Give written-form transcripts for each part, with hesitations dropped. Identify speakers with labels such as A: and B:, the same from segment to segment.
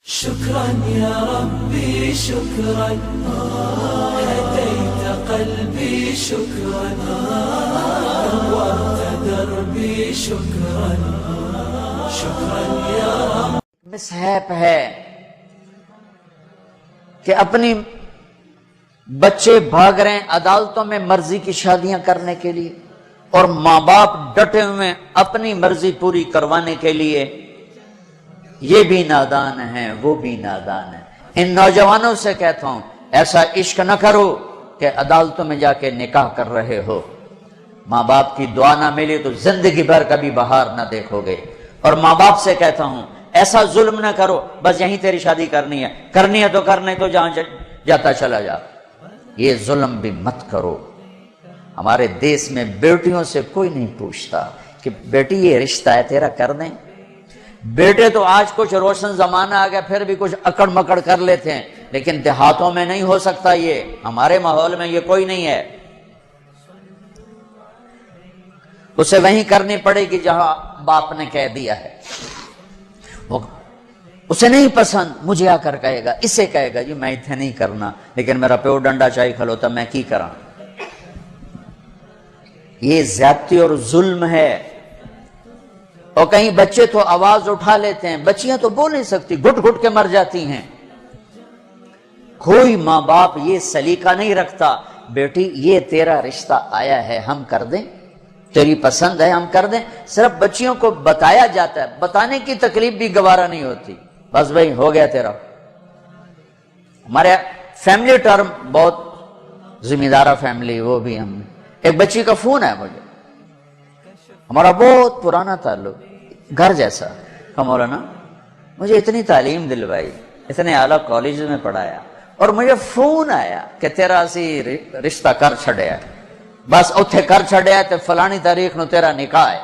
A: شكرا يا ربي شكرا هديت قلبي شكرا نورت دربي شكرا شكرا يا رب.
B: مسحیپ ہے کہ اپنی بچے بھاگ رہے ہیں عدالتوں میں مرضی کی شادیاں کرنے کے لیے اور ماں باپ ڈٹے ہوئے اپنی مرضی پوری کروانے کے لیے. یہ بھی نادان ہیں وہ بھی نادان ہیں. ان نوجوانوں سے کہتا ہوں ایسا عشق نہ کرو کہ عدالتوں میں جا کے نکاح کر رہے ہو. ماں باپ کی دعا نہ ملی تو زندگی بھر کبھی بہار نہ دیکھو گے. اور ماں باپ سے کہتا ہوں ایسا ظلم نہ کرو بس یہیں تیری شادی کرنی ہے تو کرنے تو جہاں جاتا چلا جا. یہ ظلم بھی مت کرو. ہمارے دیس میں بیٹیوں سے کوئی نہیں پوچھتا کہ بیٹی یہ رشتہ ہے تیرا کر دیں. بیٹے تو آج کچھ روشن زمانہ آ گیا پھر بھی کچھ اکڑ مکڑ کر لیتے ہیں لیکن دیہاتوں میں نہیں ہو سکتا. یہ ہمارے ماحول میں یہ کوئی نہیں ہے. اسے وہیں کرنی پڑے گی جہاں باپ نے کہہ دیا ہے. اسے نہیں پسند مجھے آ کر کہے گا اسے کہے گا جی میں اتنے نہیں کرنا لیکن میرا پیو ڈنڈا چاہی کھلوتا میں کی کراں. یہ زیادتی اور ظلم ہے. اور کہیں بچے تو آواز اٹھا لیتے ہیں بچیاں تو بول نہیں سکتی گھٹ گھٹ کے مر جاتی ہیں. کوئی ماں باپ یہ سلیقہ نہیں رکھتا بیٹی یہ تیرا رشتہ آیا ہے ہم کر دیں تیری پسند ہے ہم کر دیں. صرف بچیوں کو بتایا جاتا ہے بتانے کی تکلیف بھی گوارا نہیں ہوتی. بس بھائی ہو گیا تیرا. ہمارے فیملی ٹرم بہت ذمہ دارہ فیملی وہ بھی ہم ایک بچی کا فون ہے مجھے ہمارا بہت پرانا تعلق گھر جیسا کہ مولانا مجھے اتنی تعلیم دلوائی اتنے اعلیٰ کالج میں پڑھایا اور مجھے فون آیا کہ تیرا اسی رشتہ کر چھڑیا بس اتھے کر چھڑیا تو فلانی تاریخ نو تیرا نکاح ہے.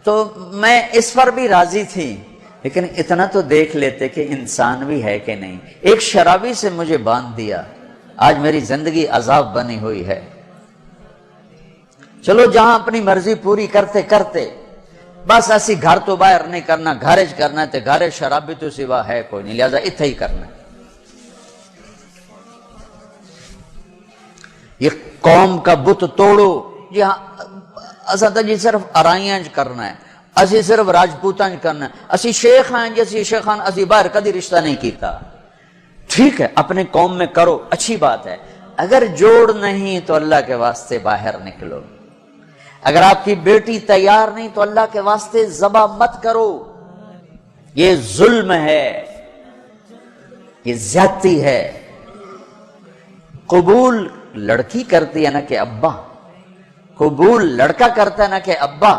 B: تو میں اس پر بھی راضی تھی لیکن اتنا تو دیکھ لیتے کہ انسان بھی ہے کہ نہیں. ایک شرابی سے مجھے باندھ دیا آج میری زندگی عذاب بنی ہوئی ہے. چلو جہاں اپنی مرضی پوری کرتے کرتے بس ایسی گھر تو باہر نہیں کرنا گھرج کرنا ہے گھر شرابی تو سوا ہے کوئی نہیں لہذا اتھے ہی کرنا. یہ قوم کا بت توڑو. جی ہاں اسا جی صرف ارائیاں کرنا ہے اسی صرف راجپوتاں کرنا ہے اسی شیخ ہیں جیسی شیخان اسی باہر کدی رشتہ نہیں کیتا. ٹھیک ہے اپنے قوم میں کرو اچھی بات ہے. اگر جوڑ نہیں تو اللہ کے واسطے باہر نکلو. اگر آپ کی بیٹی تیار نہیں تو اللہ کے واسطے ذبح مت کرو. یہ ظلم ہے یہ زیادتی ہے. قبول لڑکی کرتی ہے نہ کہ ابا قبول لڑکا کرتا ہے نہ کہ ابا.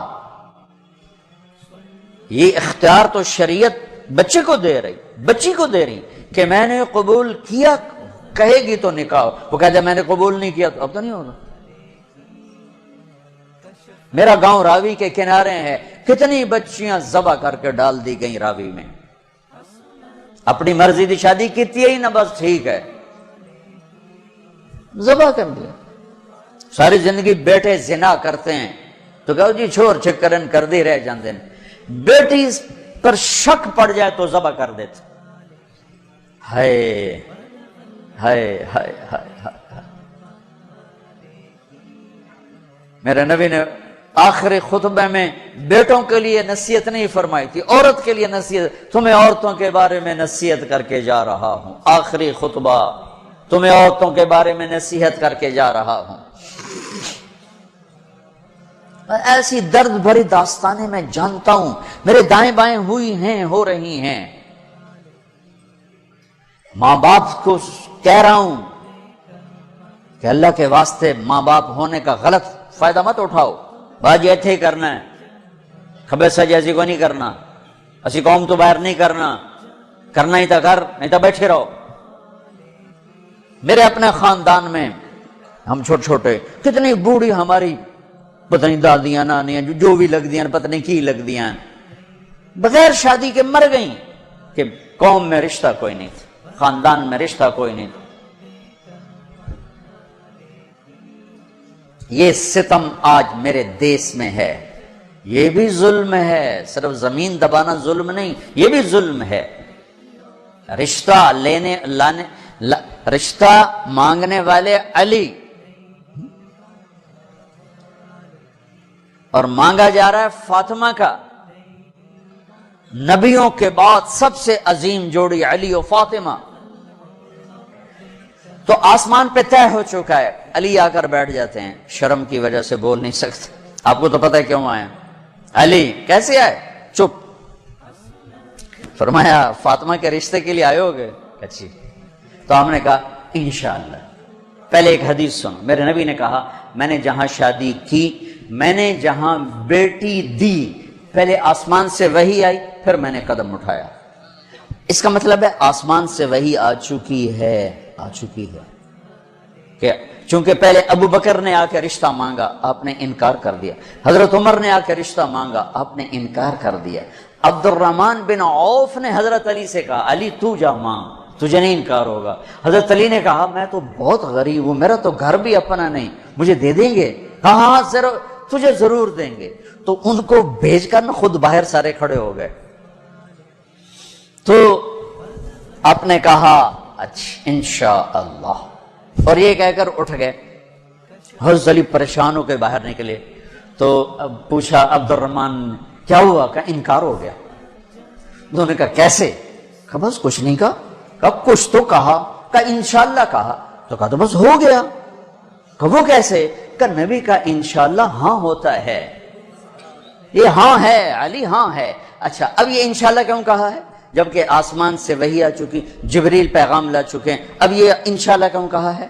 B: یہ اختیار تو شریعت بچے کو دے رہی بچی کو دے رہی کہ میں نے قبول کیا کہے گی تو نکاح. وہ کہتے ہیں میں نے قبول نہیں کیا تو اب تو نہیں ہوگا. میرا گاؤں راوی کے کنارے ہے کتنی بچیاں ذبح کر کے ڈال دی گئیں راوی میں. اپنی مرضی دی شادی کیتی ہے ہی نہ بس ٹھیک ہے ذبح کر دیا. ساری زندگی بیٹے زنا کرتے ہیں تو کہو جی چھوڑ چکرن کر دی رہ جاندے ہیں. بیٹی پر شک پڑ جائے تو ذبح کر دیتے. ہائے ہائے ہائے ہائے. میرے نبی نے آخری خطبے میں بیٹوں کے لیے نصیحت نہیں فرمائی تھی عورت کے لیے نصیحت. تمہیں عورتوں کے بارے میں نصیحت کر کے جا رہا ہوں. آخری خطبہ تمہیں عورتوں کے بارے میں نصیحت کر کے جا رہا ہوں. ایسی درد بھری داستانیں میں جانتا ہوں میرے دائیں بائیں ہوئی ہیں ہو رہی ہیں. ماں باپ کو کہہ رہا ہوں کہ اللہ کے واسطے ماں باپ ہونے کا غلط فائدہ مت اٹھاؤ. باجی ایتھے ہی کرنا ہے کھبے سجے ایسی کو نہیں کرنا اسی قوم تو باہر نہیں کرنا ہی تھا کر نہیں تو بیٹھے رہو. میرے اپنے خاندان میں ہم چھوٹے چھوٹے کتنی بوڑھی ہماری پتہ نہیں دادیاں نانیاں جو بھی لگ دیاں پتہ نہیں کی لگ دیاں بغیر شادی کے مر گئیں کہ قوم میں رشتہ کوئی نہیں تھا خاندان میں رشتہ کوئی نہیں تھا. یہ ستم آج میرے دیس میں ہے. یہ بھی ظلم ہے. صرف زمین دبانا ظلم نہیں یہ بھی ظلم ہے. رشتہ مانگنے والے علی، اور مانگا جا رہا ہے فاطمہ کا۔ نبیوں کے بعد سب سے عظیم جوڑی علی و فاطمہ، تو آسمان پہ طے ہو چکا ہے۔ علی آ کر بیٹھ جاتے ہیں، شرم کی وجہ سے بول نہیں سکتے۔ آپ کو تو پتہ ہے کیوں آئے؟ علی کیسے آئے؟ چپ۔ فرمایا فاطمہ کے رشتے کے لیے آئے ہوگے؟ اچھی۔ تو ہم نے کہا انشاءاللہ۔ پہلے ایک حدیث سنو، میرے نبی نے کہا میں نے جہاں شادی کی، میں نے جہاں بیٹی دی، پہلے آسمان سے وحی آئی، پھر میں نے قدم اٹھایا۔ اس کا مطلب ہے آسمان سے وحی آ چکی ہے کہ چونکہ پہلے ابو بکر نے آ کے رشتہ مانگا، آپ نے انکار کر دیا۔ حضرت عمر نے آ کے رشتہ مانگا، آپ نے انکار کر دیا۔ عبد الرحمن بن عوف نے حضرت علی سے کہا علی تو جا مانگ، تجھے نہیں انکار ہوگا۔ حضرت علی نے کہا میں تو بہت غریب ہوں، میرا تو گھر بھی اپنا نہیں، مجھے دے دیں گے؟ ہاں تجھے ضرور دیں گے۔ تو ان کو بھیج کر نا خود باہر سارے کھڑے ہو گئے۔ تو آپ نے کہا اچھا انشاءاللہ، اور یہ کہہ کر اٹھ گئے۔ حضرت علی پریشان ہو کے باہر نکلے تو اب پوچھا عبد الرحمن کیا ہوا؟ کہ انکار ہو گیا۔ انہوں نے کہا کیسے؟ کہا بس کچھ نہیں کہا۔ کہا کچھ تو کہا؟ کہا انشاءاللہ کہا۔ تو کہا تو بس ہو گیا۔ کہا وہ کیسے؟ کہ نبی کا انشاءاللہ ہاں ہوتا ہے، یہ ہاں ہے علی، ہاں ہے۔ اچھا اب یہ انشاءاللہ کیوں کہا ہے جبکہ آسمان سے وحی آ چکی، جبریل پیغام لا چکے ہیں، اب یہ انشاءاللہ کیوں کہا ہے؟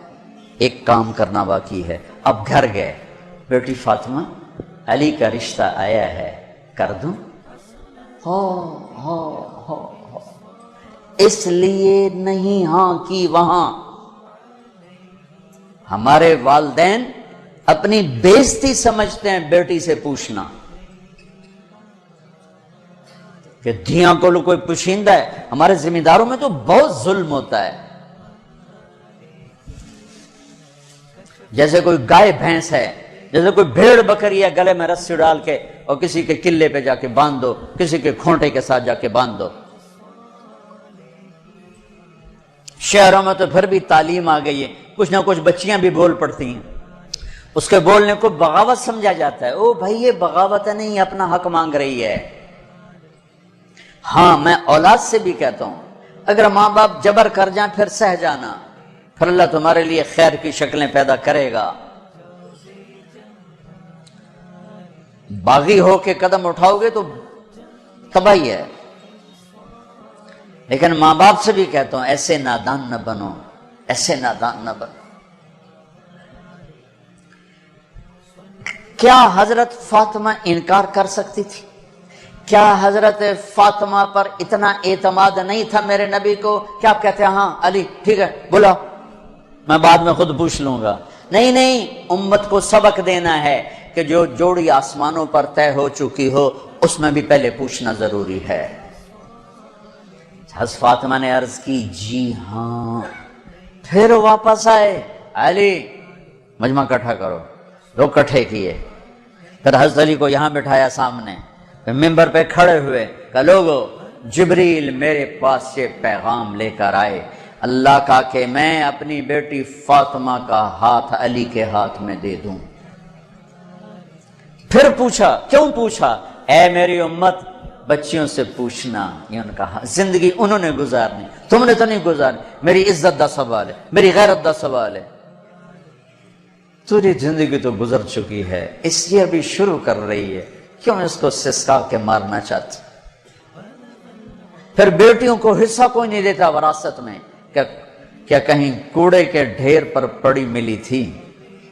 B: ایک کام کرنا باقی ہے۔ اب گھر گئے، بیٹی فاطمہ علی کا رشتہ آیا ہے، کر دوں؟ اس لیے نہیں ہاں کی وہاں۔ ہمارے والدین اپنی بےزتی سمجھتے ہیں بیٹی سے پوچھنا کہ دھیاں کو کوئی پوشیندہ ہے۔ ہمارے ذمہ داروں میں تو بہت ظلم ہوتا ہے۔ جیسے کوئی گائے بھینس ہے، جیسے کوئی بھیڑ بکری ہے، گلے میں رسی ڈال کے اور کسی کے قلعے پہ جا کے باندھ دو، کسی کے کھونٹے کے ساتھ جا کے باندھ دو۔ شہروں میں تو پھر بھی تعلیم آ گئی ہے، کچھ نہ کچھ بچیاں بھی بول پڑتی ہیں، اس کے بولنے کو بغاوت سمجھا جاتا ہے۔ او بھائی یہ بغاوت نہیں، اپنا حق مانگ رہی ہے۔ ہاں میں اولاد سے بھی کہتا ہوں اگر ماں باپ جبر کر جائیں پھر سہ جانا، پھر اللہ تمہارے لیے خیر کی شکلیں پیدا کرے گا۔ باغی ہو کے قدم اٹھاؤ گے تو تباہی ہے۔ لیکن ماں باپ سے بھی کہتا ہوں ایسے نادان نہ بنو، ایسے نادان نہ بنو۔ کیا حضرت فاطمہ انکار کر سکتی تھی؟ کیا حضرت فاطمہ پر اتنا اعتماد نہیں تھا میرے نبی کو؟ کیا آپ کہتے ہیں ہاں علی ٹھیک ہے بولا، میں بعد میں خود پوچھ لوں گا؟ نہیں، امت کو سبق دینا ہے کہ جو جوڑی آسمانوں پر طے ہو چکی ہو اس میں بھی پہلے پوچھنا ضروری ہے۔ حضرت فاطمہ نے عرض کی جی ہاں، پھر واپس آئے، علی مجمع کٹھا کرو، لوگ کٹھے کیے، پھر حضرت علی کو یہاں بٹھایا سامنے، ممبر پہ کھڑے ہوئے کہ لوگو جبریل میرے پاس سے پیغام لے کر آئے اللہ کا کہ میں اپنی بیٹی فاطمہ کا ہاتھ علی کے ہاتھ میں دے دوں۔ پھر پوچھا، کیوں پوچھا؟ اے میری امت بچیوں سے پوچھنا، یہ ان کا زندگی انہوں نے گزارنی، تم نے تو نہیں گزارنی، میری عزت دا سوال ہے، میری غیرت دا سوال ہے۔ تیری زندگی تو گزر چکی ہے، اس لیے ابھی شروع کر رہی ہے، کیوں اس کو سسکا کے مارنا چاہتی؟ پھر بیٹیوں کو حصہ کوئی نہیں دیتا وراثت میں، کیا کہیں کوڑے کے ڈھیر پر پڑی ملی تھی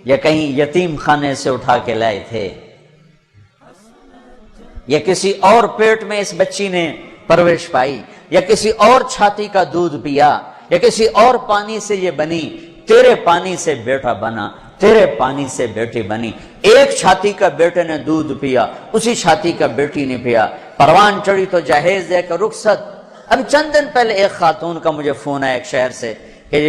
B: یا کہیں یتیم خانے سے اٹھا کے لائے تھے یا کسی اور پیٹ میں اس بچی نے پرورش پائی یا کسی اور چھاتی کا دودھ پیا یا کسی اور پانی سے یہ بنی؟ تیرے پانی سے بیٹا بنا، تیرے پانی سے بیٹی بنی۔ ایک چھاتی کا بیٹے نے دودھ پیا، اسی چھاتی کا بیٹی نے پیا، پروان چڑھی تو جہیز دے کر رخصت۔ اب چند دن پہلے ایک خاتون کا مجھے فون آیا ایک شہر سے کہ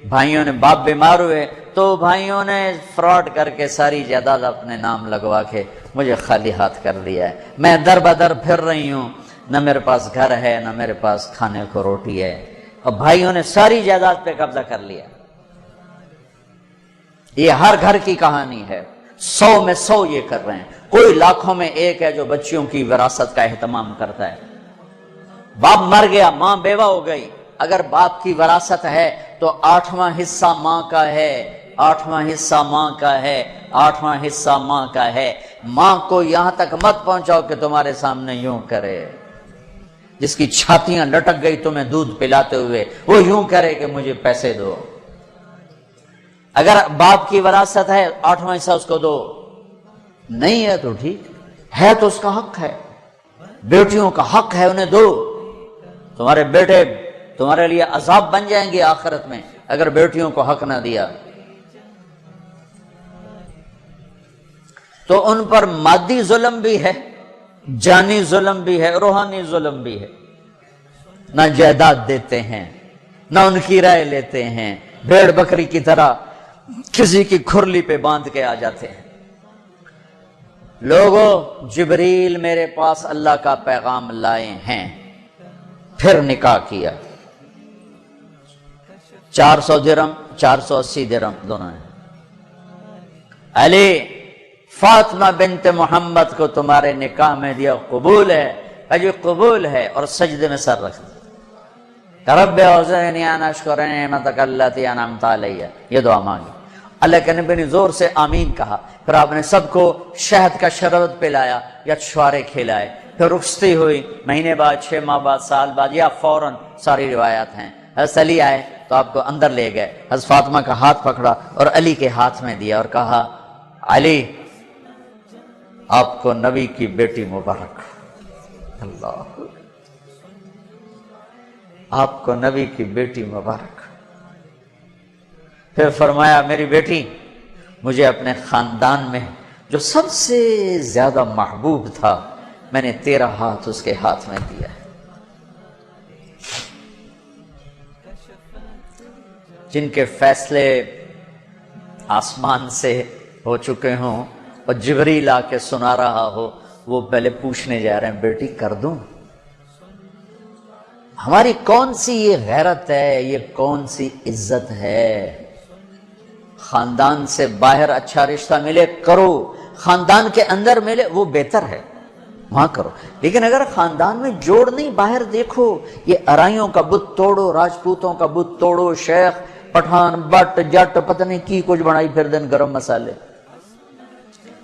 B: بھائیوں نے باپ بیمار ہوئے تو بھائیوں نے فراڈ کر کے ساری جائیداد اپنے نام لگوا کے مجھے خالی ہاتھ کر دیا ہے، میں در بدر پھر رہی ہوں، نہ میرے پاس گھر ہے نہ میرے پاس کھانے کو روٹی ہے، اور بھائیوں نے ساری جائیداد پہ قبضہ کر لیا۔ یہ ہر گھر کی کہانی ہے، 100 میں 100 یہ کر رہے ہیں، کوئی لاکھوں میں ایک ہے جو بچیوں کی وراثت کا اہتمام کرتا ہے۔ باپ مر گیا، ماں بیوہ ہو گئی، اگر باپ کی وراثت ہے تو 8واں حصہ ماں کا ہے، 8واں حصہ ماں کا ہے، 8واں حصہ ماں کا ہے۔ ماں کو یہاں تک مت پہنچاؤ کہ تمہارے سامنے یوں کرے، جس کی چھاتیاں لٹک گئی تمہیں دودھ پلاتے ہوئے، وہ یوں کرے کہ مجھے پیسے دو۔ اگر باپ کی وراثت ہے 8واں حصہ اس کو دو، نہیں ہے تو ٹھیک ہے، تو اس کا حق ہے۔ بیٹیوں کا حق ہے، انہیں دو۔ تمہارے بیٹے تمہارے لیے عذاب بن جائیں گے آخرت میں اگر بیٹیوں کو حق نہ دیا۔ تو ان پر مادی ظلم بھی ہے، جانی ظلم بھی ہے، روحانی ظلم بھی ہے۔ نہ جائیداد دیتے ہیں، نہ ان کی رائے لیتے ہیں، بھیڑ بکری کی طرح کسی کی کھرلی پہ باندھ کے آ جاتے ہیں۔ لوگوں، جبریل میرے پاس اللہ کا پیغام لائے ہیں، پھر نکاح کیا۔ 400 درہم، 480 درہم دونوں ہیں۔ علی فاطمہ بنت محمد کو تمہارے نکاح میں دیا، قبول ہے؟ اجی قبول ہے، اور سجدے میں سر رکھ دیا۔ رب اوزعنی ان اشکر نعمتک التی انعمت علی، یہ دعا مانگی۔ اللہ کے نبی نے زور سے آمین کہا، پھر آپ نے سب کو شہد کا شربت پلایا یا چھوارے کھلائے، پھر رخصتی ہوئی، مہینے بعد، 6 ماہ بعد، سال بعد، یا فوراً، ساری روایات ہیں۔ حضرت علی آئے تو آپ کو اندر لے گئے، حضرت فاطمہ کا ہاتھ پکڑا اور علی کے ہاتھ میں دیا اور کہا، علی آپ کو نبی کی بیٹی مبارک۔ اللہ، آپ کو نبی کی بیٹی مبارک۔ پھر فرمایا، میری بیٹی، مجھے اپنے خاندان میں جو سب سے زیادہ محبوب تھا، میں نے تیرا ہاتھ اس کے ہاتھ میں دیا ہے۔ جن کے فیصلے آسمان سے ہو چکے ہوں اور جبریل آ کے سنا رہا ہو، وہ پہلے پوچھنے جا رہے ہیں، بیٹی کر دوں؟ ہماری کون سی یہ غیرت ہے، یہ کون سی عزت ہے؟ خاندان سے باہر اچھا رشتہ ملے کرو، خاندان کے اندر ملے وہ بہتر ہے، وہاں کرو۔ لیکن اگر خاندان میں جوڑ نہیں، باہر دیکھو، یہ ارائیوں کا بت توڑو، راجپوتوں کا بت توڑو، شیخ پٹھان بٹ جٹ پتہ نہیں کی کچھ بنائی پھر دن گرم مسالے،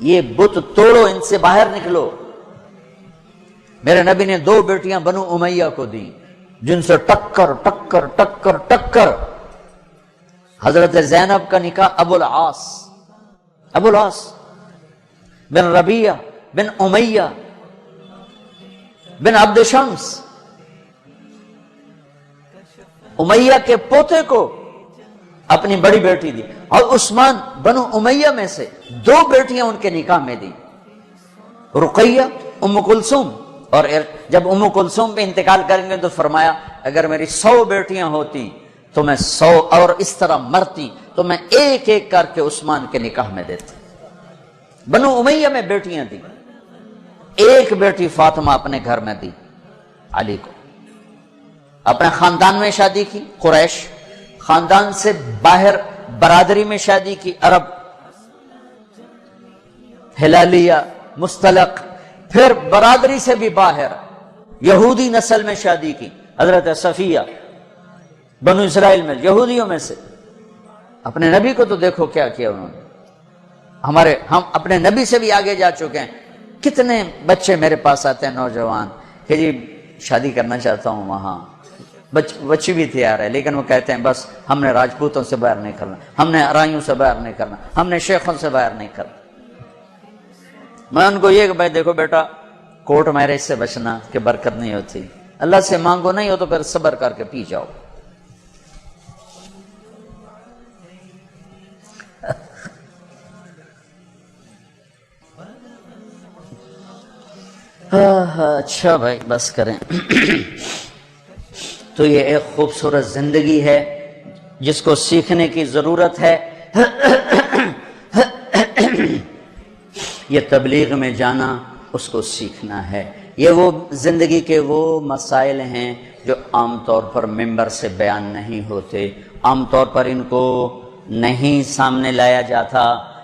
B: یہ بت توڑو، ان سے باہر نکلو۔ میرے نبی نے 2 بیٹیاں بنو امیہ کو دی، جن سے ٹکر ٹکر ٹکر ٹکر۔ حضرت زینب کا نکاح ابو العاص بن ربیعہ بن امیہ بن عبد شمس، امیہ کے پوتے کو اپنی بڑی بیٹی دی، اور عثمان بنو امیہ میں سے 2 بیٹیاں ان کے نکاح میں دی، رقیہ، ام کلثوم۔ اور جب ام کلثوم پہ انتقال کریں گے تو فرمایا، اگر میری 100 بیٹیاں ہوتی تو میں 100 اور اس طرح مرتی تو میں ایک ایک کر کے عثمان کے نکاح میں دیتا۔ بنو امیہ میں بیٹیاں دی، ایک بیٹی فاطمہ اپنے گھر میں دی علی کو، اپنے خاندان میں شادی کی قریش، خاندان سے باہر برادری میں شادی کی عرب، ہلالیہ، مستلق، پھر برادری سے بھی باہر یہودی نسل میں شادی کی، حضرت صفیہ بنو اسرائیل میں یہودیوں میں سے۔ اپنے نبی کو تو دیکھو کیا کیا انہوں نے۔ ہم اپنے نبی سے بھی آگے جا چکے ہیں۔ کتنے بچے میرے پاس آتے ہیں نوجوان کہ جی شادی کرنا چاہتا ہوں، وہاں بچی بھی تیار ہے، لیکن وہ کہتے ہیں بس ہم نے راجپوتوں سے باہر نہیں کرنا، ہم نے ارائیوں سے باہر نہیں کرنا، ہم نے شیخوں سے باہر نہیں کرنا۔ میں ان کو یہ کہ بھائی دیکھو بیٹا، کورٹ میرج سے بچنا کہ برکت نہیں ہوتی، اللہ سے مانگو، نہیں ہو تو پھر صبر کر کے پی جاؤ۔ اچھا بھائی بس کریں۔ تو یہ ایک خوبصورت زندگی ہے جس کو سیکھنے کی ضرورت ہے۔ یہ تبلیغ میں جانا، اس کو سیکھنا ہے۔ یہ وہ زندگی کے وہ مسائل ہیں جو عام طور پر ممبر سے بیان نہیں ہوتے، عام طور پر ان کو نہیں سامنے لایا جاتا،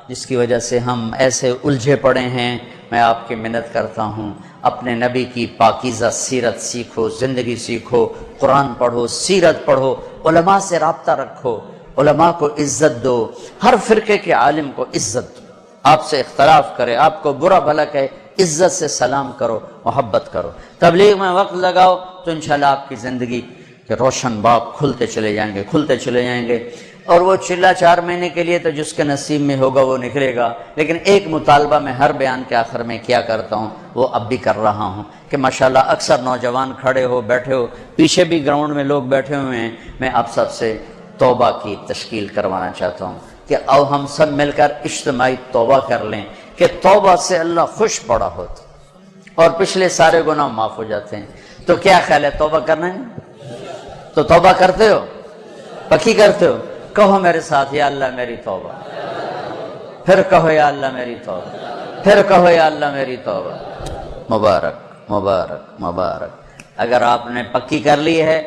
B: جس کی وجہ سے ہم ایسے الجھے پڑے ہیں۔ میں آپ کی منت کرتا ہوں، اپنے نبی کی پاکیزہ سیرت سیکھو، زندگی سیکھو، قرآن پڑھو، سیرت پڑھو، علماء سے رابطہ رکھو، علماء کو عزت دو، ہر فرقے کے عالم کو عزت دو، آپ سے اختلاف کرے، آپ کو برا بھلا کہے، عزت سے سلام کرو، محبت کرو، تبلیغ میں وقت لگاؤ، تو انشاءاللہ آپ کی زندگی کے روشن باب کھلتے چلے جائیں گے، کھلتے چلے جائیں گے۔ اور وہ چلہ 4 مہینے کے لیے تو جس کے نصیب میں ہوگا وہ نکلے گا، لیکن ایک مطالبہ میں ہر بیان کے آخر میں کیا کرتا ہوں، وہ اب بھی کر رہا ہوں کہ ماشاءاللہ اکثر نوجوان کھڑے ہو، بیٹھے ہو، پیچھے بھی گراؤنڈ میں لوگ بیٹھے ہوئے ہیں، میں آپ سب سے توبہ کی تشکیل کروانا چاہتا ہوں کہ آؤ ہم سب مل کر اجتماعی توبہ کر لیں کہ توبہ سے اللہ خوش پڑا ہوتا اور پچھلے سارے گناہ معاف ہو جاتے ہیں۔ تو کیا خیال ہے، توبہ کرنا ہے؟ تو توبہ کرتے ہو؟ پکی کرتے ہو؟ کہو میرے ساتھ، یا اللہ میری توبہ، پھر کہو یا اللہ میری توبہ، پھر کہو یا اللہ میری توبہ۔ مبارک مبارک مبارک۔ اگر آپ نے پکی کر لی ہے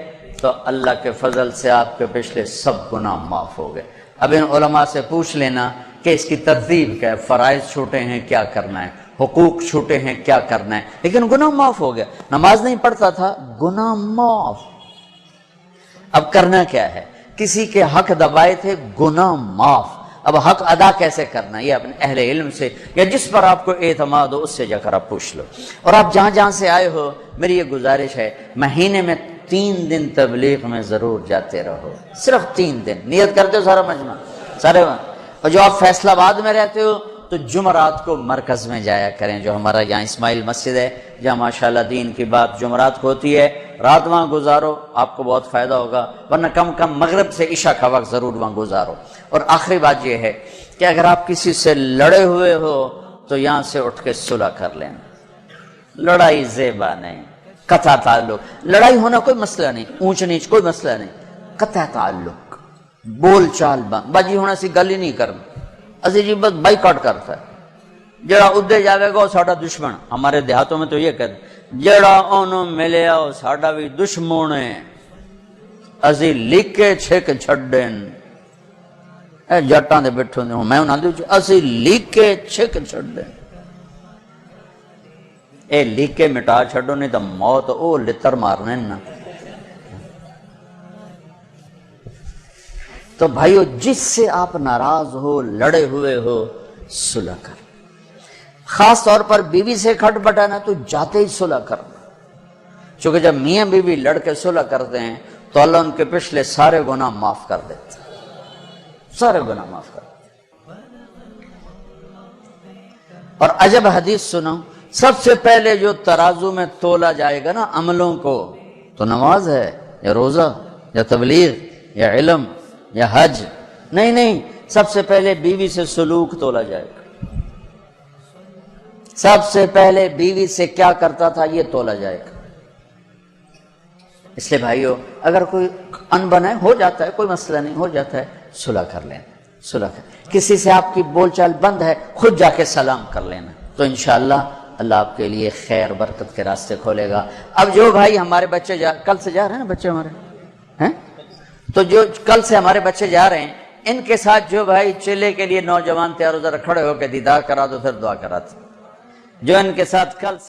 B: تو اللہ کے فضل سے آپ کے پچھلے سب گناہ معاف ہو گئے۔ اب ان علماء سے پوچھ لینا کہ اس کی ترتیب کیا ہے، فرائض چھوٹے ہیں کیا کرنا ہے، حقوق چھوٹے ہیں کیا کرنا ہے، لیکن گناہ معاف ہو گیا۔ نماز نہیں پڑھتا تھا، گناہ معاف۔ اب کرنا کیا ہے، کسی کے حق دبائے تھے، گناہ معاف۔ اب حق ادا کیسے کرنا ہے، یہ اپنے اہل علم سے یا جس پر آپ کو اعتماد ہو اس سے جا کر آپ پوچھ لو۔ اور آپ جہاں جہاں سے آئے ہو، میری یہ گزارش ہے، مہینے میں 3 دن تبلیغ میں ضرور جاتے رہو، صرف 3 دن نیت کرتے ہو سارا مجمع سارے۔ اور جو آپ فیصل آباد میں رہتے ہو تو جمعرات کو مرکز میں جایا کریں، جو ہمارا یہاں اسماعیل مسجد ہے جہاں ماشاءاللہ دین کی بات جمعرات کو ہوتی ہے، رات وہاں گزارو، آپ کو بہت فائدہ ہوگا، ورنہ کم کم مغرب سے عشاء کا وقت ضرور وہاں گزارو۔ اور آخری بات یہ ہے کہ اگر آپ کسی سے لڑے ہوئے ہو تو یہاں سے اٹھ کے صلح کر لینا۔ لڑائی زیبا نہیں، قطع تعلق، لڑائی ہونا کوئی مسئلہ نہیں، اونچ نیچ کوئی مسئلہ نہیں، قطع تعلق، بول چال باجی ہونا سی گل ہی نہیں کرنا، اسی جی بس بائی کاٹ کرتا ہے، جڑا ادھے جاوے گا وہ ساڈا دشمن۔ ہمارے دیہاتوں میں تو یہ کہتے جڑا انہوں ملے وہ ساڈا بھی دشمن ہے، اسی لکھ کے چھک چھڈن۔ اے جٹاں دے بیٹھے ہوندے میں انہاں دے اسی لکھ کے چھک چھڈن، اے لکھ کے مٹا چھڈو نہیں تو موت او لتر مارنے نا۔ تو بھائیو جس سے آپ ناراض ہو، لڑے ہوئے ہو، صلح کر۔ خاص طور پر بیوی سے کھٹ بٹانا تو جاتے ہی صلح کرنا، چونکہ جب میاں بیوی لڑ کے صلح کرتے ہیں تو اللہ ان کے پچھلے سارے گناہ معاف کر دیتے، سارے گناہ معاف کر دیتے۔ اور عجب حدیث سنو، سب سے پہلے جو ترازو میں تولا جائے گا نا عملوں کو، تو نماز ہے یا روزہ یا تبلیغ یا علم یا حج؟ نہیں، سب سے پہلے بیوی سے سلوک تولا جائے گا، سب سے پہلے بیوی سے کیا کرتا تھا یہ تولا جائے گا۔ اس لیے بھائیو، اگر کوئی انبن ہے، ہو جاتا ہے، کوئی مسئلہ نہیں، ہو جاتا ہے، صلح کر لینا، صلح کر۔ کسی سے آپ کی بول چال بند ہے، خود جا کے سلام کر لینا، تو انشاءاللہ اللہ آپ کے لیے خیر برکت کے راستے کھولے گا۔ اب جو بھائی ہمارے بچے کل سے جا رہے ہیں نا بچے ہمارے ہیں، تو جو کل سے ہمارے بچے جا رہے ہیں، ان کے ساتھ جو بھائی چلے کے لیے نوجوان تیار ہو، ذرا کھڑے ہو کے دیدار کرا دو، پھر دعا کرا دو۔ جو ان کے ساتھ کل